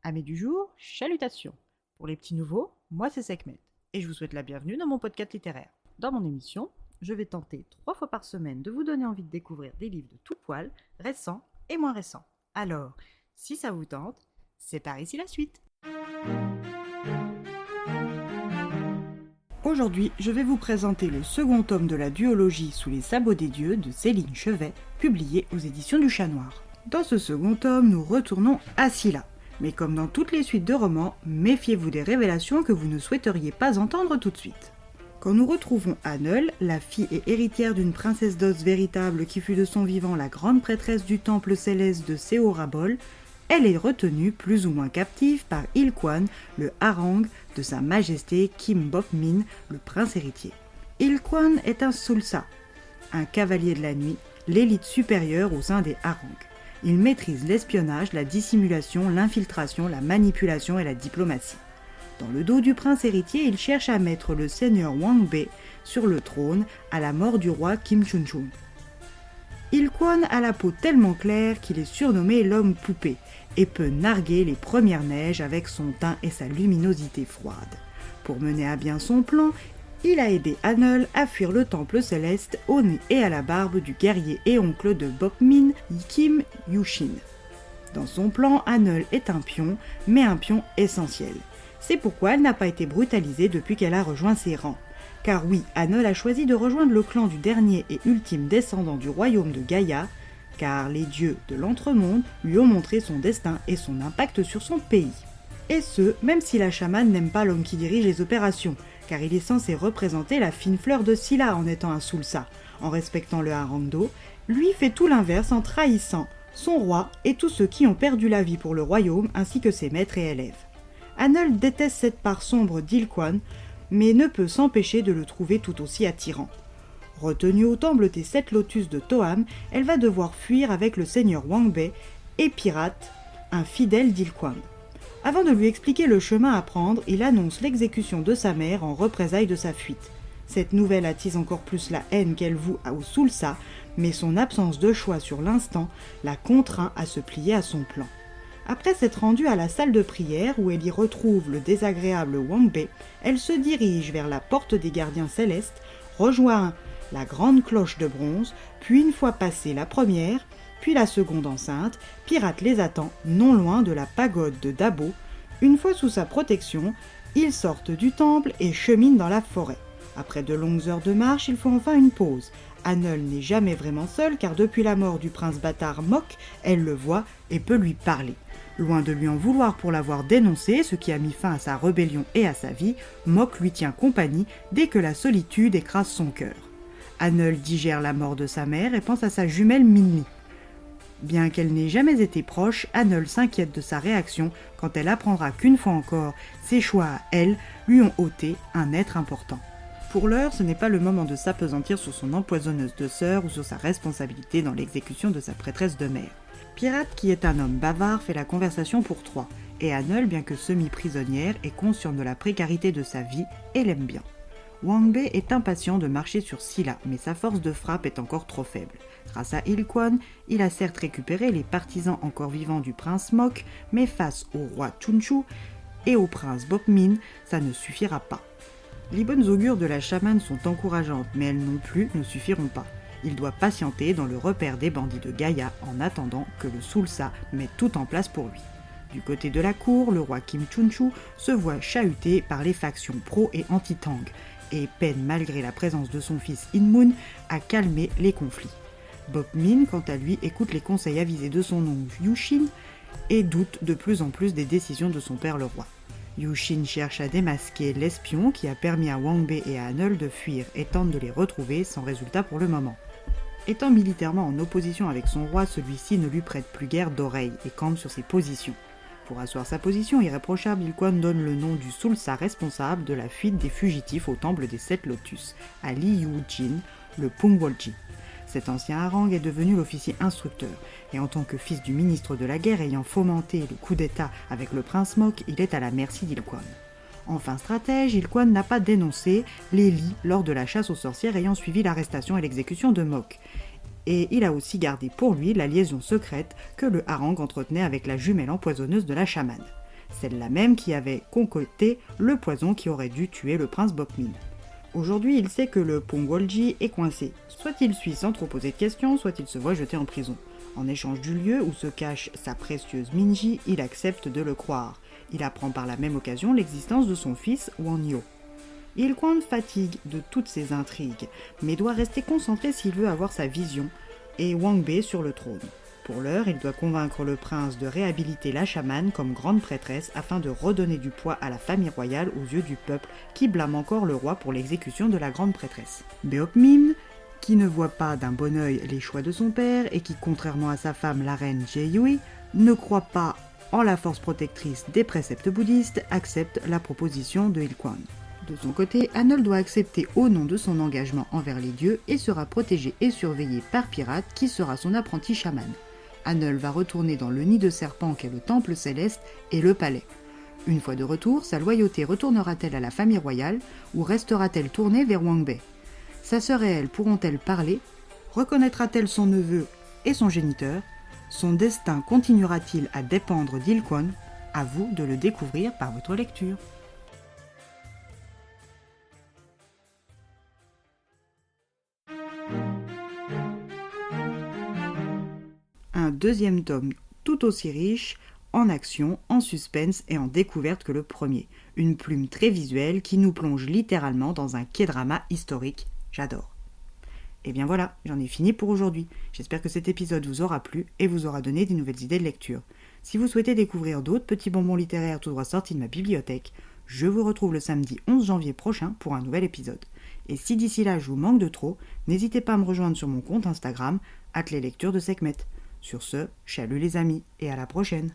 Amis du jour, chalutations. Pour les petits nouveaux, moi c'est Sekhmet, et je vous souhaite la bienvenue dans mon podcast littéraire. Dans mon émission, je vais tenter 3 fois par semaine de vous donner envie de découvrir des livres de tout poil, récents et moins récents. Alors, si ça vous tente, c'est par ici la suite. Aujourd'hui, je vais vous présenter le second tome de la duologie Sous les sabots des dieux de Céline Chevet, publié aux éditions du Chat Noir. Dans ce second tome, nous retournons à Scylla. Mais comme dans toutes les suites de romans, méfiez-vous des révélations que vous ne souhaiteriez pas entendre tout de suite. Quand nous retrouvons Änöll, la fille et héritière d'une princesse d'Oz véritable qui fut de son vivant la grande prêtresse du temple céleste de Seorabol, elle est retenue plus ou moins captive par Ilquan, le hareng de sa majesté Kim Bop-min, le prince héritier. Ilquan est un Sulsa, un cavalier de la nuit, l'élite supérieure au sein des harengs. Il maîtrise l'espionnage, la dissimulation, l'infiltration, la manipulation et la diplomatie. Dans le dos du prince héritier, il cherche à mettre le seigneur Wang Bei sur le trône à la mort du roi Kim Chunchun. Ilquan a la peau tellement claire qu'il est surnommé l'homme poupée et peut narguer les premières neiges avec son teint et sa luminosité froide. Pour mener à bien son plan, il a aidé Änöll à fuir le temple céleste au nez et à la barbe du guerrier et oncle de Bop-min, Kim Yushin. Dans son plan, Änöll est un pion, mais un pion essentiel. C'est pourquoi elle n'a pas été brutalisée depuis qu'elle a rejoint ses rangs. Car oui, Änöll a choisi de rejoindre le clan du dernier et ultime descendant du royaume de Gaïa, car les dieux de l'entremonde lui ont montré son destin et son impact sur son pays. Et ce, même si la chamane n'aime pas l'homme qui dirige les opérations, car il est censé représenter la fine fleur de Scylla en étant un Sulsa, en respectant le hareng, lui fait tout l'inverse en trahissant son roi et tous ceux qui ont perdu la vie pour le royaume ainsi que ses maîtres et élèves. Änöll déteste cette part sombre d'Ilquan, mais ne peut s'empêcher de le trouver tout aussi attirant. Retenue au temple des 7 lotus de Toham, elle va devoir fuir avec le seigneur Wang Bei et Pirate, un fidèle d'Ilquan. Avant de lui expliquer le chemin à prendre, il annonce l'exécution de sa mère en représailles de sa fuite. Cette nouvelle attise encore plus la haine qu'elle voue au Sulsa, mais son absence de choix sur l'instant la contraint à se plier à son plan. Après s'être rendue à la salle de prière où elle y retrouve le désagréable Wang Bei, elle se dirige vers la porte des gardiens célestes, rejoint la grande cloche de bronze, puis une fois passée la première, puis la seconde enceinte, Pirate les attend non loin de la pagode de Dabo. Une fois sous sa protection, ils sortent du temple et cheminent dans la forêt. Après de longues heures de marche, il faut enfin une pause. Änöll n'est jamais vraiment seule car depuis la mort du prince bâtard Mok, elle le voit et peut lui parler. Loin de lui en vouloir pour l'avoir dénoncé, ce qui a mis fin à sa rébellion et à sa vie, Mok lui tient compagnie dès que la solitude écrase son cœur. Änöll digère la mort de sa mère et pense à sa jumelle Minli. Bien qu'elle n'ait jamais été proche, Änöll s'inquiète de sa réaction quand elle apprendra qu'une fois encore, ses choix à elle lui ont ôté un être important. Pour l'heure, ce n'est pas le moment de s'appesantir sur son empoisonneuse de sœur ou sur sa responsabilité dans l'exécution de sa prêtresse de mère. Pirate, qui est un homme bavard, fait la conversation pour 3, et Änöll, bien que semi-prisonnière, est consciente de la précarité de sa vie et l'aime bien. Wang Bei est impatient de marcher sur Scylla, mais sa force de frappe est encore trop faible. Grâce à Ilquan, il a certes récupéré les partisans encore vivants du prince Mok, mais face au roi Chunchu et au prince Bop-min, ça ne suffira pas. Les bonnes augures de la chamane sont encourageantes, mais elles non plus ne suffiront pas. Il doit patienter dans le repère des bandits de Gaïa en attendant que le Sulsa mette tout en place pour lui. Du côté de la cour, le roi Kim Chunchu se voit chahuté par les factions pro et anti-Tang, et peine malgré la présence de son fils Inmun à calmer les conflits. Bop-min, quant à lui, écoute les conseils avisés de son oncle Yushin et doute de plus en plus des décisions de son père le roi. Yushin cherche à démasquer l'espion qui a permis à Wang Bei et à Änöll de fuir et tente de les retrouver sans résultat pour le moment. Étant militairement en opposition avec son roi, celui-ci ne lui prête plus guère d'oreille et campe sur ses positions. Pour asseoir sa position irréprochable, Ilquan donne le nom du Sulsa responsable de la fuite des fugitifs au temple des 7 lotus, à Li Yu-jin, le Pungwolji. Cet ancien hareng est devenu l'officier instructeur, et en tant que fils du ministre de la guerre ayant fomenté le coup d'état avec le prince Mok, il est à la merci d'Ilquan. Enfin stratège, Ilquan n'a pas dénoncé les lits lors de la chasse aux sorcières ayant suivi l'arrestation et l'exécution de Mok. Et il a aussi gardé pour lui la liaison secrète que le hareng entretenait avec la jumelle empoisonneuse de la chamane. celle-là même qui avait concocté le poison qui aurait dû tuer le prince Bokmin. Aujourd'hui, il sait que le Pongwolji est coincé. Soit il suit sans trop poser de questions, soit il se voit jeté en prison. En échange du lieu où se cache sa précieuse Minji, il accepte de le croire. Il apprend par la même occasion l'existence de son fils Wang Yo. Il-kwon fatigue de toutes ces intrigues, mais doit rester concentré s'il veut avoir sa vision et Wang Bei sur le trône. Pour l'heure, il doit convaincre le prince de réhabiliter la chamane comme grande prêtresse afin de redonner du poids à la famille royale aux yeux du peuple qui blâme encore le roi pour l'exécution de la grande prêtresse. Beopmin, qui ne voit pas d'un bon œil les choix de son père et qui, contrairement à sa femme la reine Jae-yui, ne croit pas en la force protectrice des préceptes bouddhistes, accepte la proposition de Il-kwon. De son côté, Hanol doit accepter au nom de son engagement envers les dieux et sera protégé et surveillé par Pirate qui sera son apprenti chaman. Hanol va retourner dans le nid de serpent qu'est le temple céleste et le palais. Une fois de retour, sa loyauté retournera-t-elle à la famille royale ou restera-t-elle tournée vers Wang Bei? Sa sœur et elle pourront-elles parler? Reconnaîtra-t-elle son neveu et son géniteur? Son destin continuera-t-il à dépendre d'Il-kwon? À vous de le découvrir par votre lecture. Un deuxième tome tout aussi riche, en action, en suspense et en découverte que le premier. Une plume très visuelle qui nous plonge littéralement dans un K-drama historique. J'adore. Et bien voilà, j'en ai fini pour aujourd'hui. J'espère que cet épisode vous aura plu et vous aura donné des nouvelles idées de lecture. Si vous souhaitez découvrir d'autres petits bonbons littéraires tout droit sortis de ma bibliothèque, je vous retrouve le samedi 11 janvier prochain pour un nouvel épisode. Et si d'ici là je vous manque de trop, n'hésitez pas à me rejoindre sur mon compte Instagram, @leslectures de Sekhmet. Sur ce, chalut les amis, et à la prochaine.